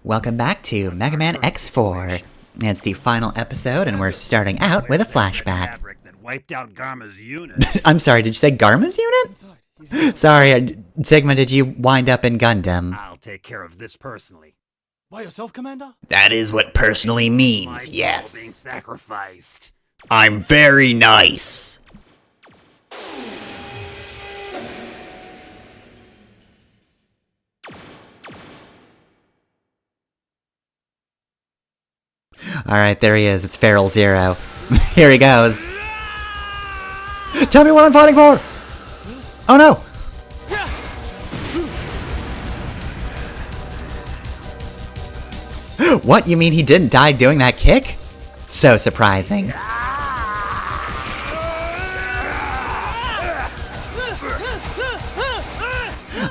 Welcome back to Mega Man X4. It's the final episode, and we're starting out with a flashback. That wiped out Garma's unit. I'm sorry, did you say Garma's unit? Sorry, Sigma, did you wind up in Gundam? I'll take care of this personally. By yourself, Commander? That is what personally means, My soul being yes. sacrificed. I'm very nice. Alright, there he is. It's Feral Zero. Here he goes. Tell me what I'm fighting for! Oh no! What? You mean he didn't die doing that kick? So surprising.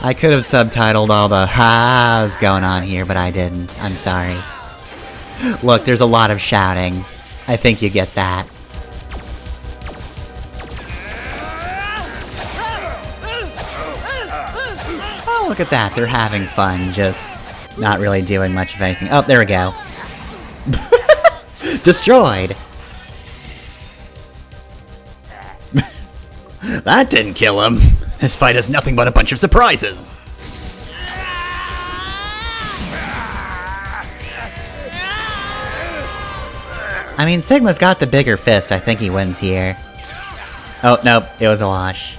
I could have subtitled all the ha's going on here, but I didn't. I'm sorry. Look, there's a lot of shouting. I think you get that. Oh, look at that. They're having fun, just not really doing much of anything. Oh, there we go. Destroyed! That didn't kill him. This fight is nothing but a bunch of surprises. I mean, Sigma's got the bigger fist. I think he wins here. Oh, nope. It was a wash.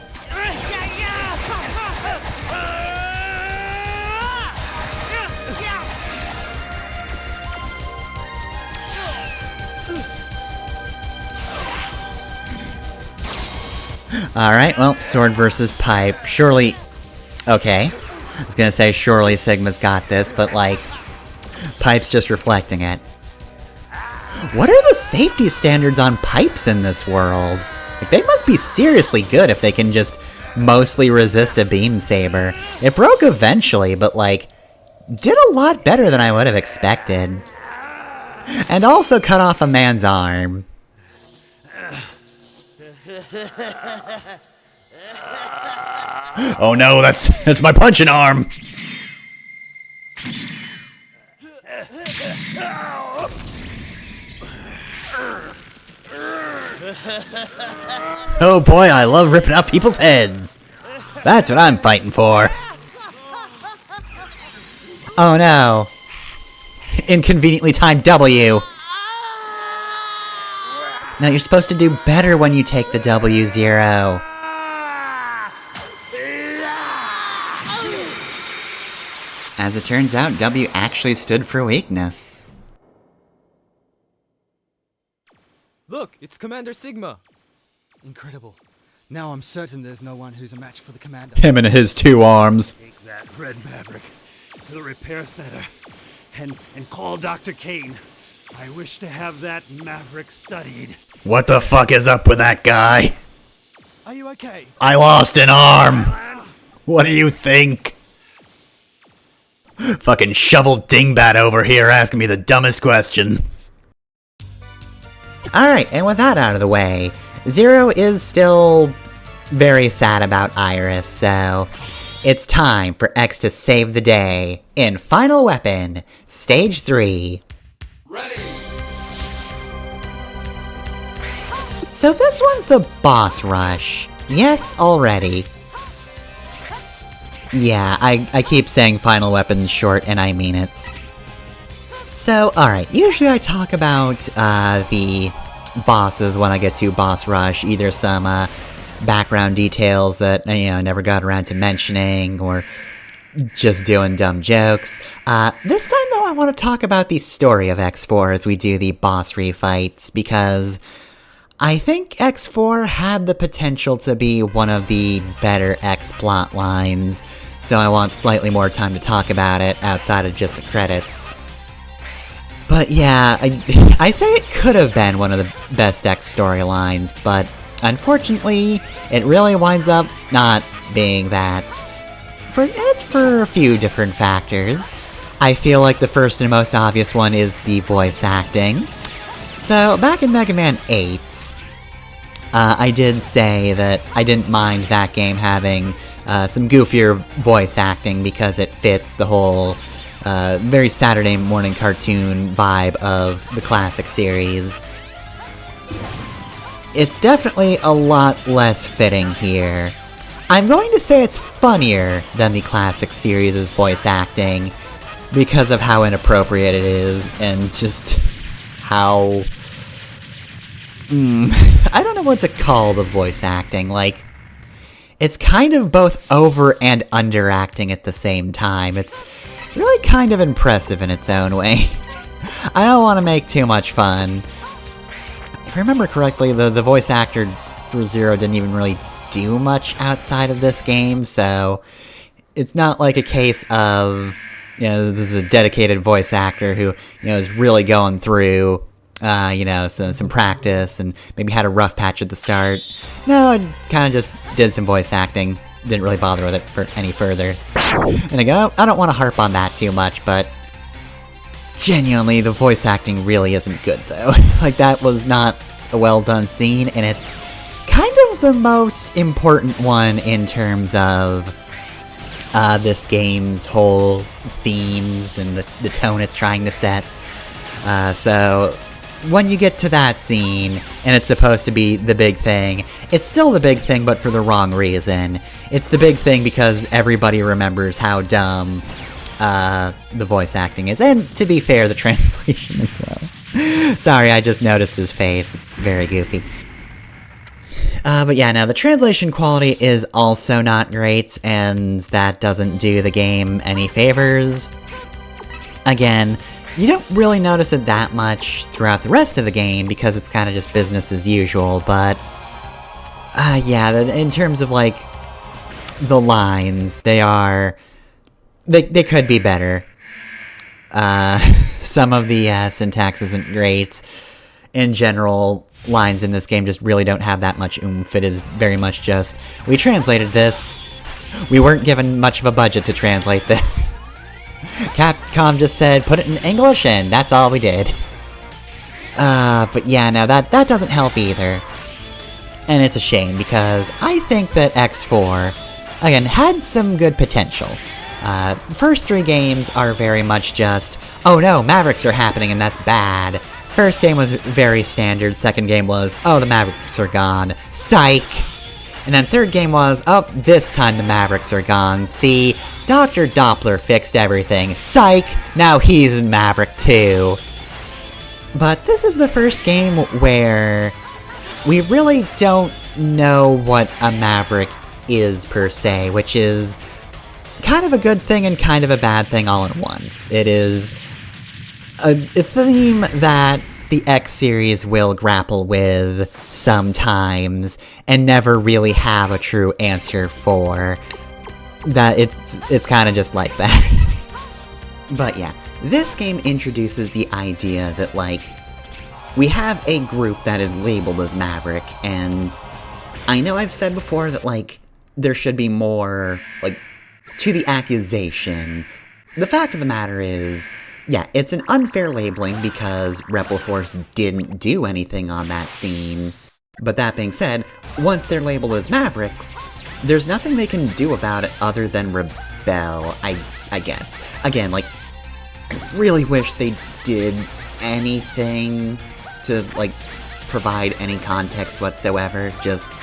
Alright, well, sword versus pipe. Surely... Okay. I was gonna say, surely Sigma's got this, but, like... Pipe's just reflecting it. What are the safety standards on pipes in this world? Like, they must be seriously good if they can just mostly resist a beam saber. It broke eventually, but, like... Did a lot better than I would have expected. And also cut off a man's arm. Oh no, that's my punching arm! Oh boy, I love ripping out people's heads! That's what I'm fighting for! Oh no! Inconveniently timed W! No, you're supposed to do better when you take the W0. As it turns out, W actually stood for weakness. Look, it's Commander Sigma. Incredible. Now I'm certain there's no one who's a match for the Commander. Him and his two arms. Take that red Maverick to the repair center and call Dr. Kane. I wish to have that Maverick studied. What the fuck is up with that guy? Are you okay? I lost an arm! What do you think? Fucking shovel dingbat over here asking me the dumbest questions. Alright, and with that out of the way, Zero is still very sad about Iris, so it's time for X to save the day in Final Weapon, Stage 3. Ready! So this one's the boss rush. Yes, already. Yeah, I keep saying Final Weapon short, and I mean it. So, alright, usually I talk about the bosses when I get to boss rush, either some background details that, you know, I never got around to mentioning, or just doing dumb jokes. This time, though, I want to talk about the story of X4 as we do the boss refights, because I think X4 had the potential to be one of the better X plot lines, so I want slightly more time to talk about it outside of just the credits. But yeah, I say it could have been one of the best X storylines, but unfortunately, it really winds up not being that. It's for a few different factors. I feel like the first and most obvious one is the voice acting. So, back in Mega Man 8, I did say that I didn't mind that game having some goofier voice acting because it fits the whole very Saturday morning cartoon vibe of the classic series. It's definitely a lot less fitting here. I'm going to say it's funnier than the classic series' voice acting, because of how inappropriate it is, and just how... I don't know what to call the voice acting, like... It's kind of both over and underacting at the same time. It's really kind of impressive in its own way. I don't want to make too much fun. If I remember correctly, the voice actor for Zero didn't even really do much outside of this game, so it's not like a case of, this is a dedicated voice actor who, is really going through, some practice and maybe had a rough patch at the start. No, I kind of just did some voice acting, didn't really bother with it for any further. And again, I don't want to harp on that too much, but genuinely, the voice acting really isn't good, though. Like, that was not a well-done scene, and it's kind of the most important one in terms of this game's whole themes and the tone it's trying to set. So, when you get to that scene, and it's supposed to be the big thing, it's still the big thing, but for the wrong reason. It's the big thing because everybody remembers how dumb the voice acting is, and to be fair, the translation as well. Sorry, I just noticed his face, it's very goofy. But yeah, now the translation quality is also not great, and that doesn't do the game any favors. Again, you don't really notice it that much throughout the rest of the game, because it's kind of just business as usual, but... yeah, in terms of, like, the lines, they are... They could be better. Some of the syntax isn't great. In general, lines in this game just really don't have that much oomph. It is very much just, we translated this. We weren't given much of a budget to translate this. Capcom just said, put it in English, and that's all we did. But yeah, no, that doesn't help either. And it's a shame, because I think that X4, again, had some good potential. First three games are very much just, oh no, Mavericks are happening and that's bad. First game was very standard, second game was, oh, the Mavericks are gone, psych! And then third game was, oh, this time the Mavericks are gone, see, Dr. Doppler fixed everything, psych! Now he's in Maverick too. But this is the first game where we really don't know what a Maverick is per se, which is kind of a good thing and kind of a bad thing all at once. It is a theme that the X series will grapple with sometimes and never really have a true answer for. That it's kind of just like that. But yeah, this game introduces the idea that, like, we have a group that is labeled as Maverick, and I know I've said before that, like, there should be more, like, to the accusation. The fact of the matter is, yeah, it's an unfair labeling because Repliforce didn't do anything on that scene. But that being said, once they're labeled as Mavericks, there's nothing they can do about it other than rebel, I guess. Again, like, I really wish they did anything to, like, provide any context whatsoever. Just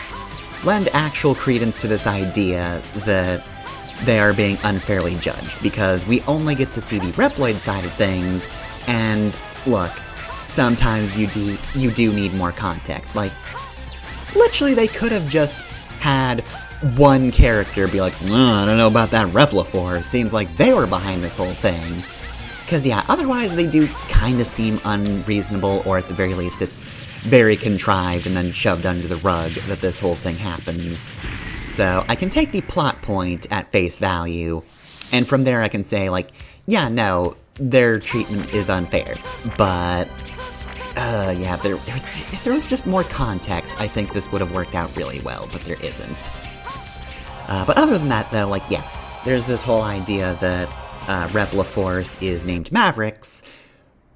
lend actual credence to this idea that they are being unfairly judged, because we only get to see the Reploid side of things, and look, sometimes you do need more context. Like, literally they could have just had one character be like, I don't know about that Replifor, seems like they were behind this whole thing. Because yeah, otherwise they do kind of seem unreasonable, or at the very least it's very contrived and then shoved under the rug that this whole thing happens. So I can take the plot point at face value, and from there I can say, like, yeah, no, their treatment is unfair. But, yeah, if there was just more context, I think this would have worked out really well, but there isn't. But other than that, though, like, yeah, there's this whole idea that Repliforce is named Mavericks,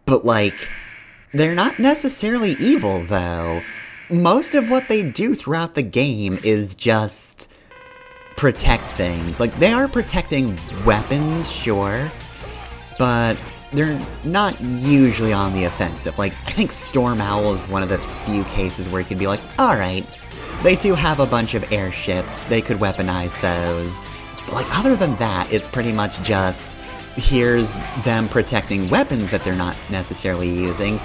but, like, they're not necessarily evil, though. Most of what they do throughout the game is just protect things. Like, they are protecting weapons, sure, but they're not usually on the offensive. Like, I think Storm Owl is one of the few cases where you could be like, alright, they do have a bunch of airships, they could weaponize those. But like, other than that, it's pretty much just, here's them protecting weapons that they're not necessarily using.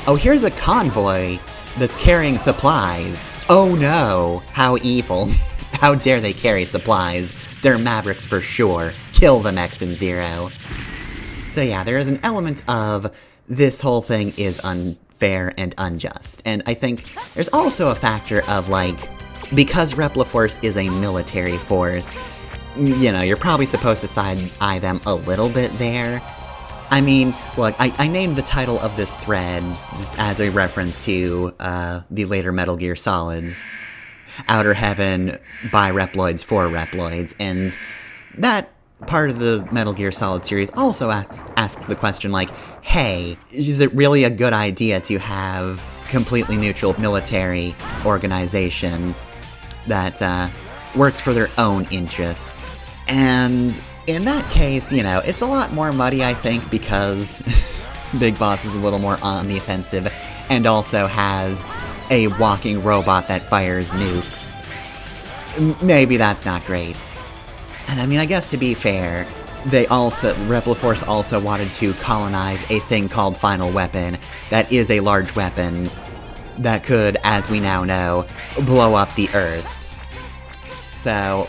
Oh, here's a convoy that's carrying supplies. Oh no, how evil. How dare they carry supplies? They're Mavericks for sure. Kill them, X and Zero. So yeah, there is an element of this whole thing is unfair and unjust. And I think there's also a factor of, like, because Repliforce is a military force, you know, you're probably supposed to side-eye them a little bit there. I mean, look, I named the title of this thread just as a reference to the later Metal Gear Solids, Outer Heaven by Reploids for Reploids, and that part of the Metal Gear Solid series also asks the question, like, hey, is it really a good idea to have completely neutral military organization that works for their own interests? And in that case, you know, it's a lot more muddy, I think, because Big Boss is a little more on the offensive and also has a walking robot that fires nukes. Maybe that's not great. And I mean, I guess to be fair, Repliforce also wanted to colonize a thing called Final Weapon that is a large weapon that could, as we now know, blow up the Earth. So,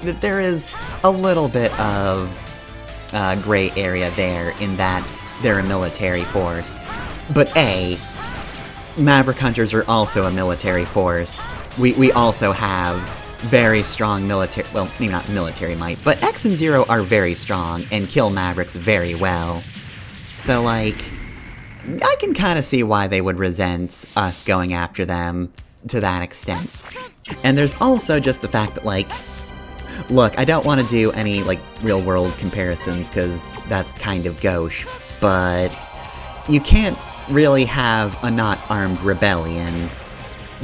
there is a little bit of gray area there in that they're a military force. But Maverick Hunters are also a military force. We also have very strong military, well, maybe not military might, but X and Zero are very strong and kill Mavericks very well. So, like, I can kind of see why they would resent us going after them to that extent. And there's also just the fact that, like, look, I don't want to do any, like, real-world comparisons, because that's kind of gauche, but you can't really have a not-armed rebellion,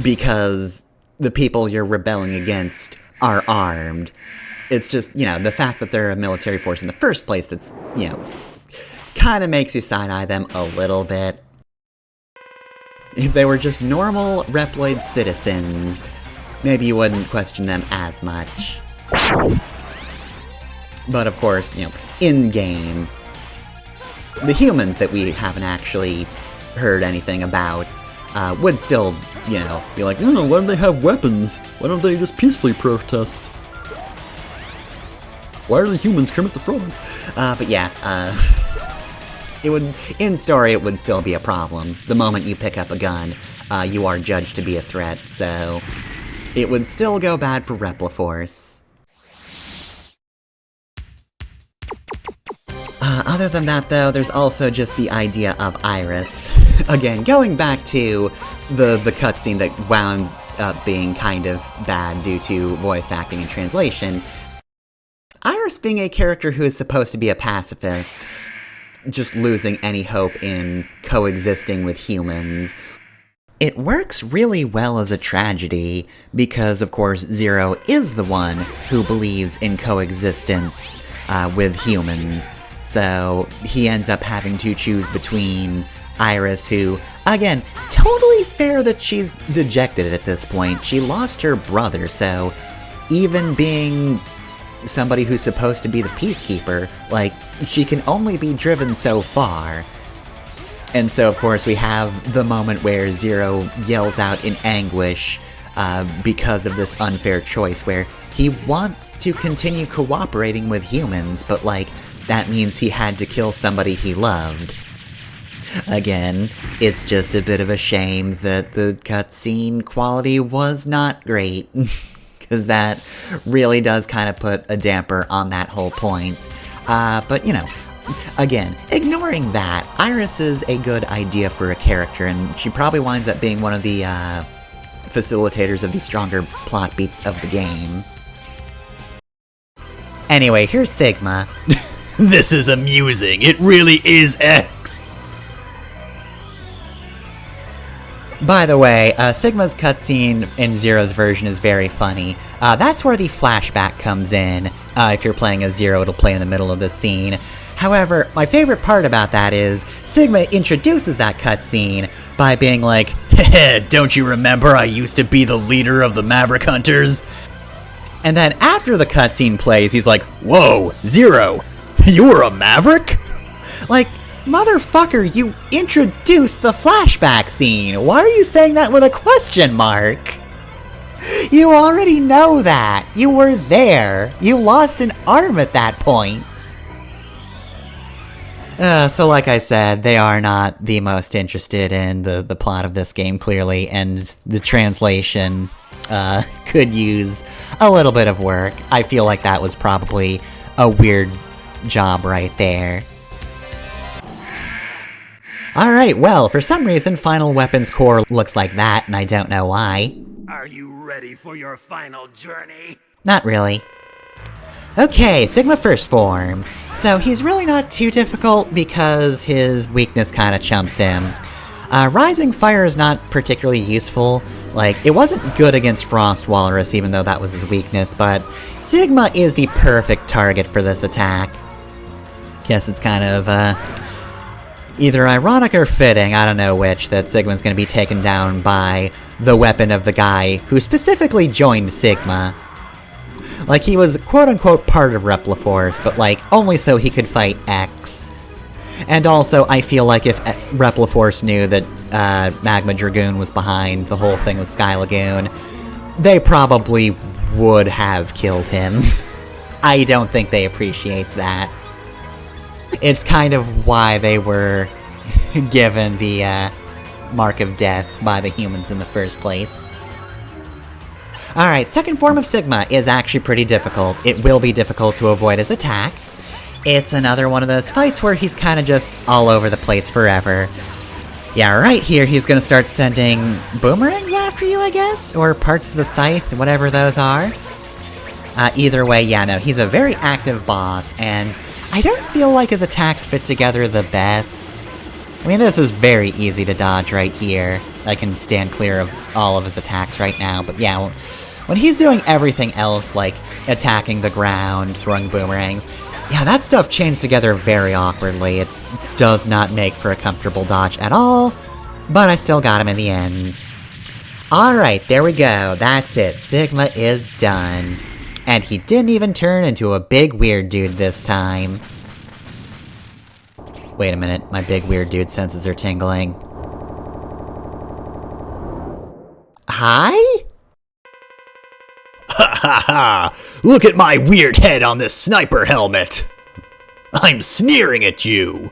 because the people you're rebelling against are armed. It's just, you know, the fact that they're a military force in the first place that's, you know, kind of makes you side-eye them a little bit. If they were just normal Reploid citizens, maybe you wouldn't question them as much. But of course, you know, in-game, the humans that we haven't actually heard anything about would still, you know, be like, why don't they have weapons? Why don't they just peacefully protest? Why are the humans Kermit the Frog? but yeah, it would, in story, it would still be a problem. The moment you pick up a gun, you are judged to be a threat, so it would still go bad for Repliforce. Other than that, though, there's also just the idea of Iris. Again, going back to the cutscene that wound up being kind of bad due to voice acting and translation, Iris being a character who is supposed to be a pacifist, just losing any hope in coexisting with humans, it works really well as a tragedy, because of course Zero is the one who believes in coexistence with humans. So he ends up having to choose between Iris, who, again, totally fair that she's dejected at this point. She lost her brother, so even being somebody who's supposed to be the peacekeeper, like, she can only be driven so far. And so, of course, we have the moment where Zero yells out in anguish because of this unfair choice, where he wants to continue cooperating with humans, but, like, that means he had to kill somebody he loved. Again, it's just a bit of a shame that the cutscene quality was not great, because that really does kind of put a damper on that whole point. But, you know, again, ignoring that, Iris is a good idea for a character, and she probably winds up being one of the facilitators of the stronger plot beats of the game. Anyway, here's Sigma. This is amusing. It really is X. By the way, Sigma's cutscene in Zero's version is very funny. That's where the flashback comes in. If you're playing as Zero, it'll play in the middle of the scene. However, my favorite part about that is Sigma introduces that cutscene by being like, Heh, don't you remember I used to be the leader of the Maverick Hunters? and then after the cutscene plays, he's like, Whoa, Zero, you were a Maverick? like, motherfucker, you introduced the flashback scene. Why are you saying that with a question mark? You already know that. You were there. You lost an arm at that point. So like I said, they are not the most interested in the plot of this game, clearly, and the translation could use a little bit of work. I feel like that was probably a weird job right there. Alright, well, for some reason, Final Weapons Core looks like that, and I don't know why. Are you ready for your final journey? Not really. Okay, Sigma First Form. So he's really not too difficult because his weakness kinda chumps him. Rising Fire is not particularly useful. Like, it wasn't good against Frost Walrus, even though that was his weakness, but Sigma is the perfect target for this attack. Guess it's kind of, either ironic or fitting, I don't know which, that Sigma's gonna be taken down by the weapon of the guy who specifically joined Sigma. Like, he was quote-unquote part of Repliforce, but like, only so he could fight X. And also, I feel like if Repliforce knew that Magma Dragoon was behind the whole thing with Sky Lagoon, they probably would have killed him. I don't think they appreciate that. It's kind of why they were given the Mark of Death by the humans in the first place. Alright, second form of Sigma is actually pretty difficult. It will be difficult to avoid his attack. It's another one of those fights where he's kinda just all over the place forever. Yeah, right here he's gonna start sending boomerangs after you, I guess? Or parts of the scythe, whatever those are. Either way, yeah, no, he's a very active boss, and I don't feel like his attacks fit together the best. I mean, this is very easy to dodge right here. I can stand clear of all of his attacks right now, but yeah, when he's doing everything else, like attacking the ground, throwing boomerangs, yeah, that stuff chains together very awkwardly. It does not make for a comfortable dodge at all, but I still got him in the end. Alright, there we go, that's it, Sigma is done. And he didn't even turn into a big weird dude this time. Wait a minute, my big weird dude senses are tingling. Hi? Ha ha ha! Look at my weird head on this sniper helmet! I'm sneering at you!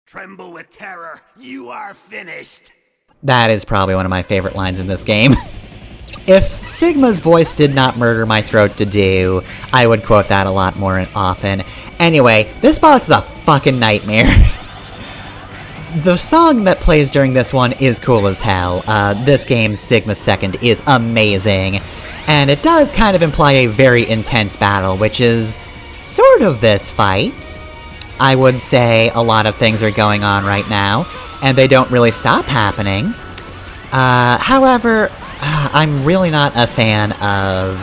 Tremble with terror, you are finished! That is probably one of my favorite lines in this game. If Sigma's voice did not murder my throat to do, I would quote that a lot more often. Anyway, this boss is a fucking nightmare. The song that plays during this one is cool as hell. This game's Sigma Second is amazing. And it does kind of imply a very intense battle, which is sort of this fight. I would say a lot of things are going on right now, and they don't really stop happening. However, I'm really not a fan of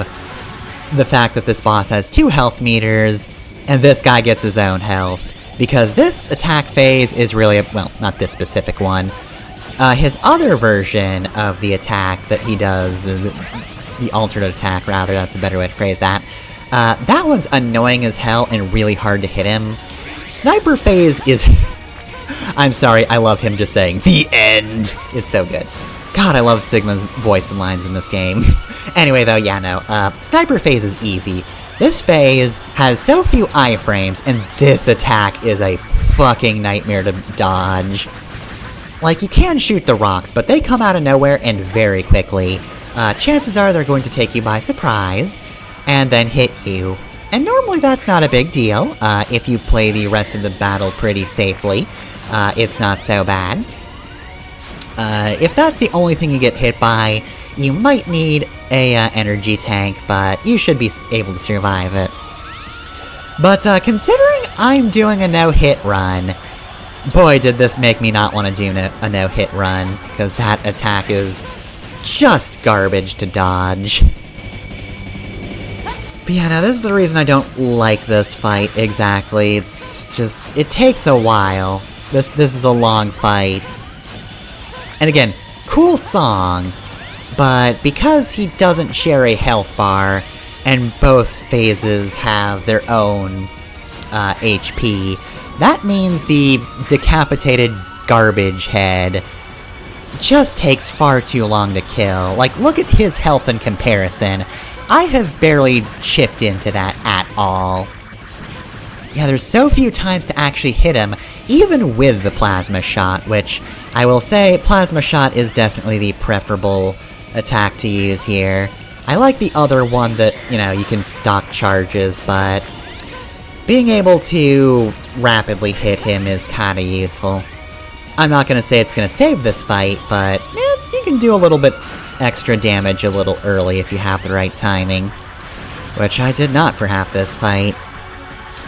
the fact that this boss has 2 health meters, and this guy gets his own health. Because this attack phase is really, well, not this specific one. His other version of the attack that he does, the alternate attack, rather, that's a better way to phrase that. That one's annoying as hell and really hard to hit him. Sniper phase is... I'm sorry, I love him just saying, "The end!" It's so good. God, I love Sigma's voice and lines in this game. Anyway, though, yeah, no, Sniper phase is easy. This phase has so few iframes, and this attack is a fucking nightmare to dodge. Like, you can shoot the rocks, but they come out of nowhere and very quickly. Chances are they're going to take you by surprise, and then hit you. And normally that's not a big deal. If you play the rest of the battle pretty safely, it's not so bad. If that's the only thing you get hit by, you might need a energy tank, but you should be able to survive it. But considering I'm doing a no-hit run, boy did this make me not want to do a no-hit run, because that attack is just garbage to dodge. But yeah, now this is the reason I don't like this fight exactly. It's just, it takes a while. This is a long fight. And again, cool song, but because he doesn't share a health bar, and both phases have their own HP, that means the decapitated garbage head just takes far too long to kill. Like, look at his health in comparison. I have barely chipped into that at all. Yeah, there's so few times to actually hit him, even with the plasma shot, which, I will say, plasma shot is definitely the preferable attack to use here. I like the other one that, you know, you can stock charges, but being able to rapidly hit him is kinda useful. I'm not gonna say it's gonna save this fight, but you can do a little bit extra damage a little early if you have the right timing. Which I did not for half this fight.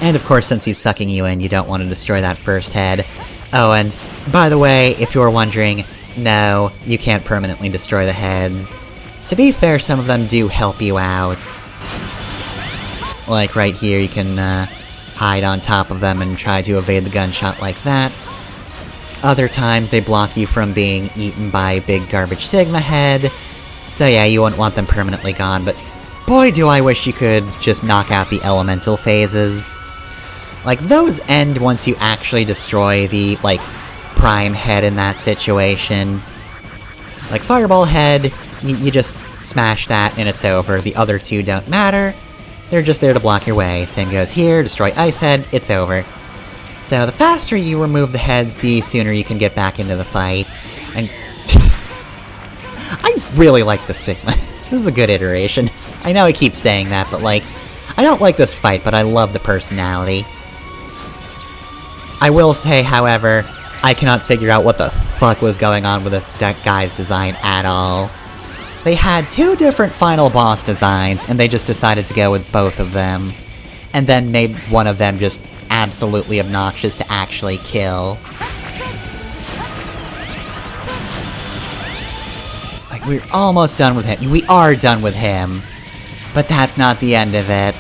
And of course, since he's sucking you in, you don't want to destroy that first head. Oh, and by the way, if you're wondering, no, you can't permanently destroy the heads. To be fair, some of them do help you out. Like right here, you can hide on top of them and try to evade the gunshot like that. Other times, they block you from being eaten by a big garbage Sigma head. So yeah, you wouldn't want them permanently gone, but boy do I wish you could just knock out the elemental phases. Like, those end once you actually destroy the, like, prime head in that situation. Like, Fireball head, you just smash that and it's over. The other two don't matter. They're just there to block your way. Same goes here, destroy Ice Head, it's over. So the faster you remove the heads, the sooner you can get back into the fight. And I really like the Sigma. This is a good iteration. I know I keep saying that, but like, I don't like this fight, but I love the personality. I will say, however, I cannot figure out what the fuck was going on with this guy's design at all. They had two different final boss designs, and they just decided to go with both of them. And then made one of them just absolutely obnoxious to actually kill. Like, we're almost done with him. We are done with him. But that's not the end of it.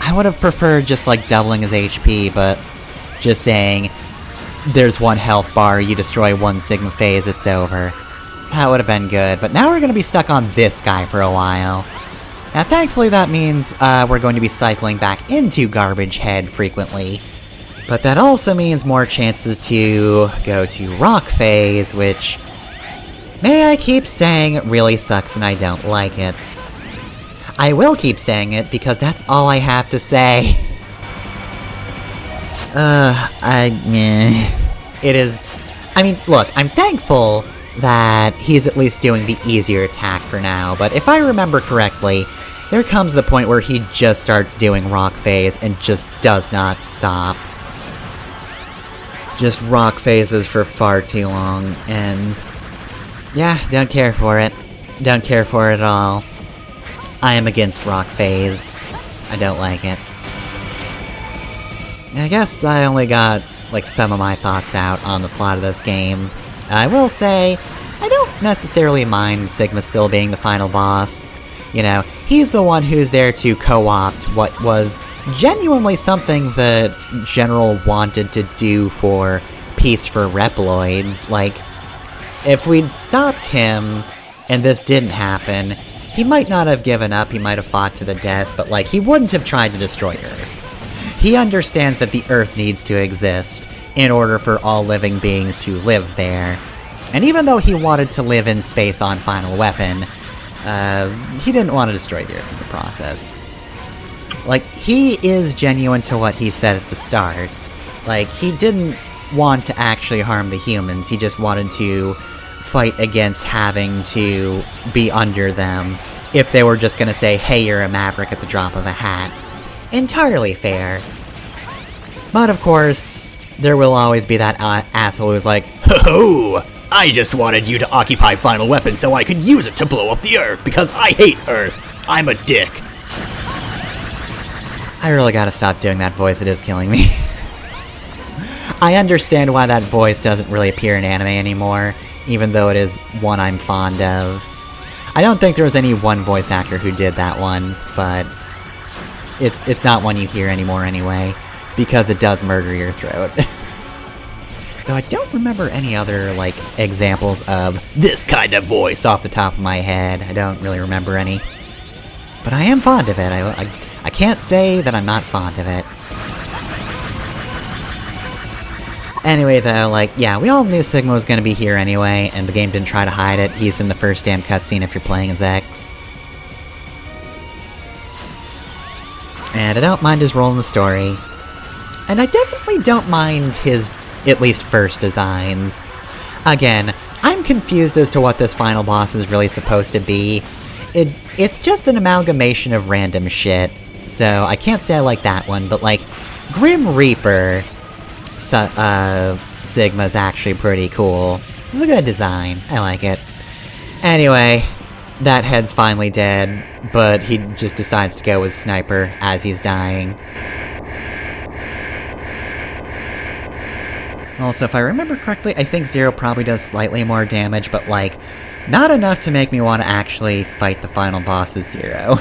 I would have preferred just, like, doubling his HP, but just saying, there's one health bar, you destroy one Sigma phase, it's over. That would have been good, but now we're gonna be stuck on this guy for a while. Now, thankfully that means, we're going to be cycling back into Garbage Head frequently. But that also means more chances to go to Rock Phase, which, may I keep saying, really sucks and I don't like it. I will keep saying it because that's all I have to say. It is... I mean, look, I'm thankful that he's at least doing the easier attack for now, but if I remember correctly, there comes the point where he just starts doing Rock Phase and just does not stop. Just Rock Phases for far too long, and... yeah, don't care for it. Don't care for it at all. I am against Rock Phase. I don't like it. I guess I only got, like, some of my thoughts out on the plot of this game. I will say, I don't necessarily mind Sigma still being the final boss. You know, he's the one who's there to co-opt what was genuinely something that General wanted to do for Peace for Reploids. Like, if we'd stopped him, and this didn't happen, he might not have given up, he might have fought to the death, but like, he wouldn't have tried to destroy Earth. He understands that the Earth needs to exist in order for all living beings to live there. And even though he wanted to live in space on Final Weapon, he didn't want to destroy the Earth in the process. Like, he is genuine to what he said at the start. Like, he didn't want to actually harm the humans, he just wanted to fight against having to be under them if they were just gonna say, hey, you're a Maverick at the drop of a hat. Entirely fair. But of course, there will always be that asshole who's like, Ho-ho! I just wanted you to occupy Final Weapon so I could use it to blow up the Earth, because I hate Earth! I'm a dick! I really gotta stop doing that voice, it is killing me. I understand why that voice doesn't really appear in anime anymore, even though it is one I'm fond of. I don't think there was any one voice actor who did that one, but it's not one you hear anymore anyway, because it does murder your throat. Though I don't remember any other, like, examples of this kind of voice off the top of my head. I don't really remember any. But I am fond of it. I can't say that I'm not fond of it. Anyway, though, like, yeah, we all knew Sigma was gonna be here anyway, and the game didn't try to hide it. He's in the first damn cutscene if you're playing as X. And I don't mind his role in the story. And I definitely don't mind his, at least first, designs. Again, I'm confused as to what this final boss is really supposed to be. It's just an amalgamation of random shit, so I can't say I like that one, but like, Grim Reaper Sigma's actually pretty cool. This is a good design, I like it. Anyway, that head's finally dead, but he just decides to go with Sniper as he's dying. Also, if I remember correctly, I think Zero probably does slightly more damage, but like, not enough to make me want to actually fight the final boss as Zero.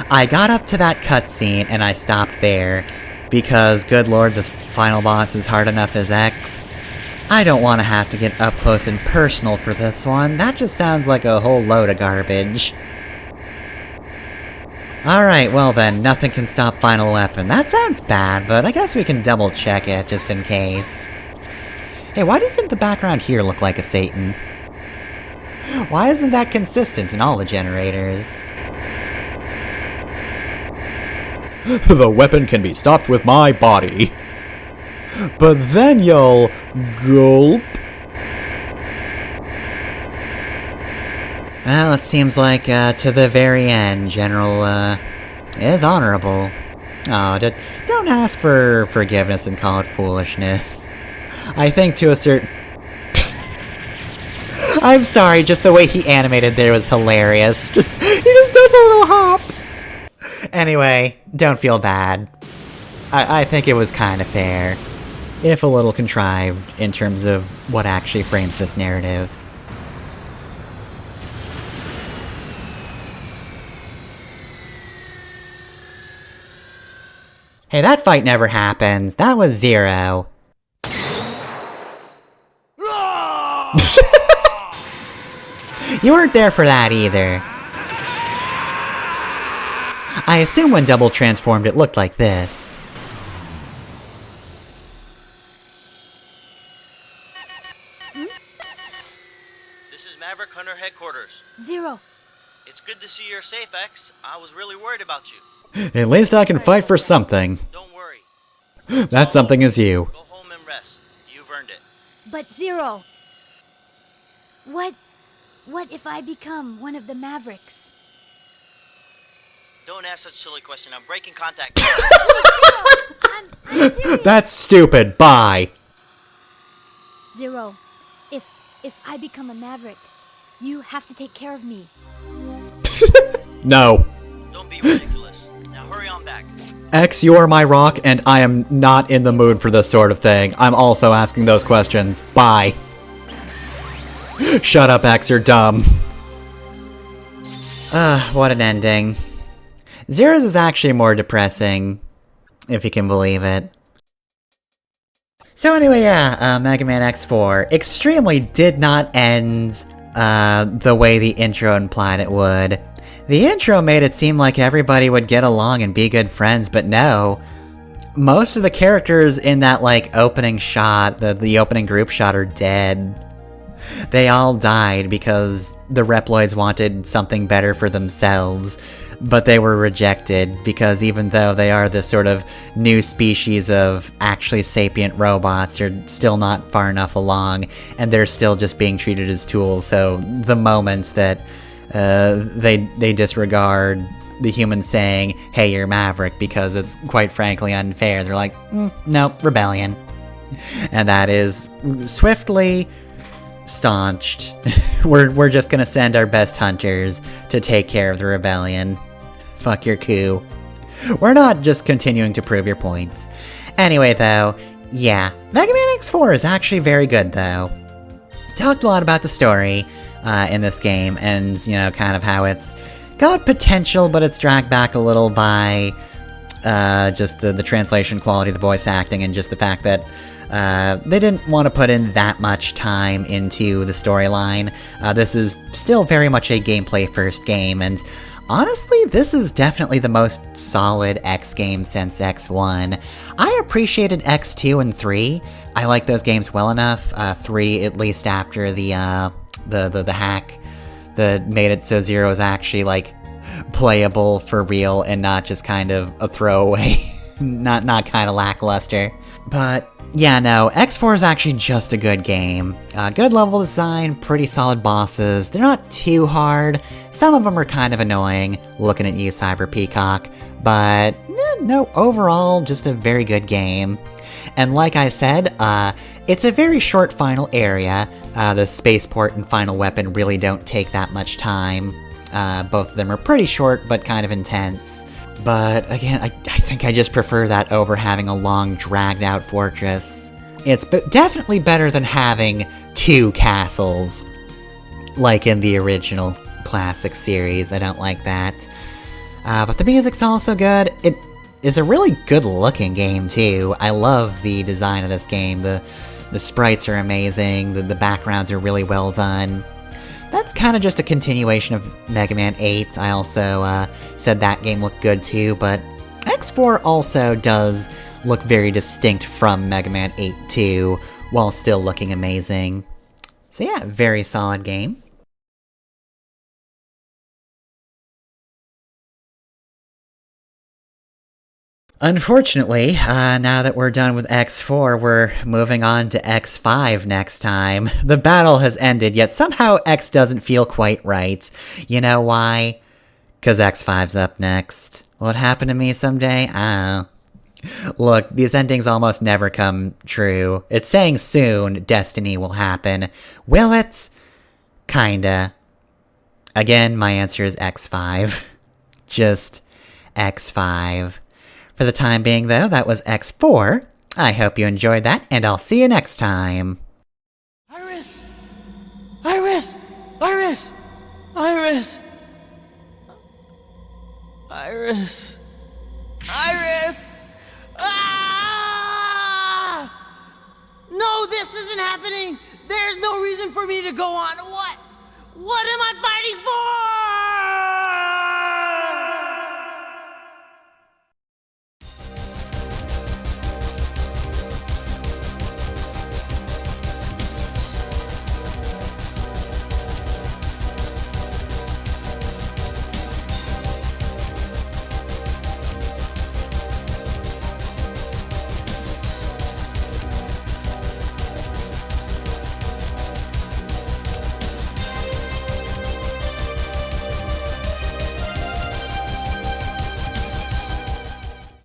I got up to that cutscene and I stopped there, because good lord, this final boss is hard enough as X. I don't want to have to get up close and personal for this one, that just sounds like a whole load of garbage. Alright, well then, nothing can stop Final Weapon. That sounds bad, but I guess we can double check it, just in case. Hey, why doesn't the background here look like a Satan? Why isn't that consistent in all the generators? The weapon can be stopped with my body. But then you'll gulp. Well, it seems like, to the very end, General, is honorable. Oh, don't ask for forgiveness and call it foolishness. I think to a certain... I'm sorry, just the way he animated there was hilarious. He just does a little hop! Anyway, don't feel bad. I think it was kind of fair. If a little contrived, in terms of what actually frames this narrative. Hey, that fight never happens. That was Zero. You weren't there for that either. I assume when double transformed it looked like this. This is Maverick Hunter Headquarters. Zero. It's good to see you're safe, X. I was really worried about you. At least I can fight for something. Don't worry. That something is you. Go home and rest. You've earned it. But Zero. What if I become one of the Mavericks? Don't ask such a silly question. I'm breaking contact. I'm serious. That's stupid. Bye. Zero. If I become a Maverick, you have to take care of me. No. Don't be ridiculous. Now hurry on back. X, you are my rock, and I am not in the mood for this sort of thing. I'm also asking those questions. Bye. Shut up, X, you're dumb. What an ending. Zero's is actually more depressing, if you can believe it. So anyway, yeah, Mega Man X4 extremely did not end the way the intro implied it would. The intro made it seem like everybody would get along and be good friends, but no. Most of the characters in that, like, opening shot, the opening group shot, are dead. They all died because the Reploids wanted something better for themselves, but they were rejected because even though they are this sort of new species of actually sapient robots, they're still not far enough along, and they're still just being treated as tools, so the moments that they disregard the humans saying, hey, you're Maverick, because it's quite frankly unfair, they're like, no, rebellion. And that is swiftly staunched. We're just gonna send our best hunters to take care of the rebellion. Fuck your coup. We're not just continuing to prove your points. Anyway though, yeah, Mega Man X4 is actually very good though. Talked a lot about the story. in this game, and, you know, kind of how it's got potential, but it's dragged back a little by just the translation quality, the voice acting, and just the fact that they didn't want to put in that much time into the storyline. This is still very much a gameplay-first game, and honestly, this is definitely the most solid X game since X1. I appreciated X2 and 3. I like those games well enough. 3, at least after the hack that made it so Zero is actually, like, playable for real and not just kind of a throwaway, not kind of lackluster. But yeah, no, X4 is actually just a good game. Good level design, pretty solid bosses. They're not too hard. Some of them are kind of annoying, looking at you, Cyber Peacock. But no, overall, just a very good game. And like I said, it's a very short final area. The spaceport and final weapon really don't take that much time. Both of them are pretty short, but kind of intense. But again, I think I just prefer that over having a long, dragged-out fortress. It's definitely better than having 2 castles, like in the original classic series. I don't like that. But the music's also good. It is a really good-looking game, too. I love the design of this game. The sprites are amazing, the backgrounds are really well done. That's kind of just a continuation of Mega Man 8. I also said that game looked good too, but X4 also does look very distinct from Mega Man 8 too, while still looking amazing. So yeah, very solid game. Unfortunately, now that we're done with X4, we're moving on to X5 next time. The battle has ended, yet somehow X doesn't feel quite right. You know why? 'Cause X5's up next. Will it happen to me someday? I don't know. Look, these endings almost never come true. It's saying soon destiny will happen. Will it? Kinda. Again, my answer is X5. Just X5. For the time being, though, that was X4. I hope you enjoyed that, and I'll see you next time. Iris! Iris! Iris! Iris! Iris! Iris! Ah! No, this isn't happening! There's no reason for me to go on. What? What am I fighting for?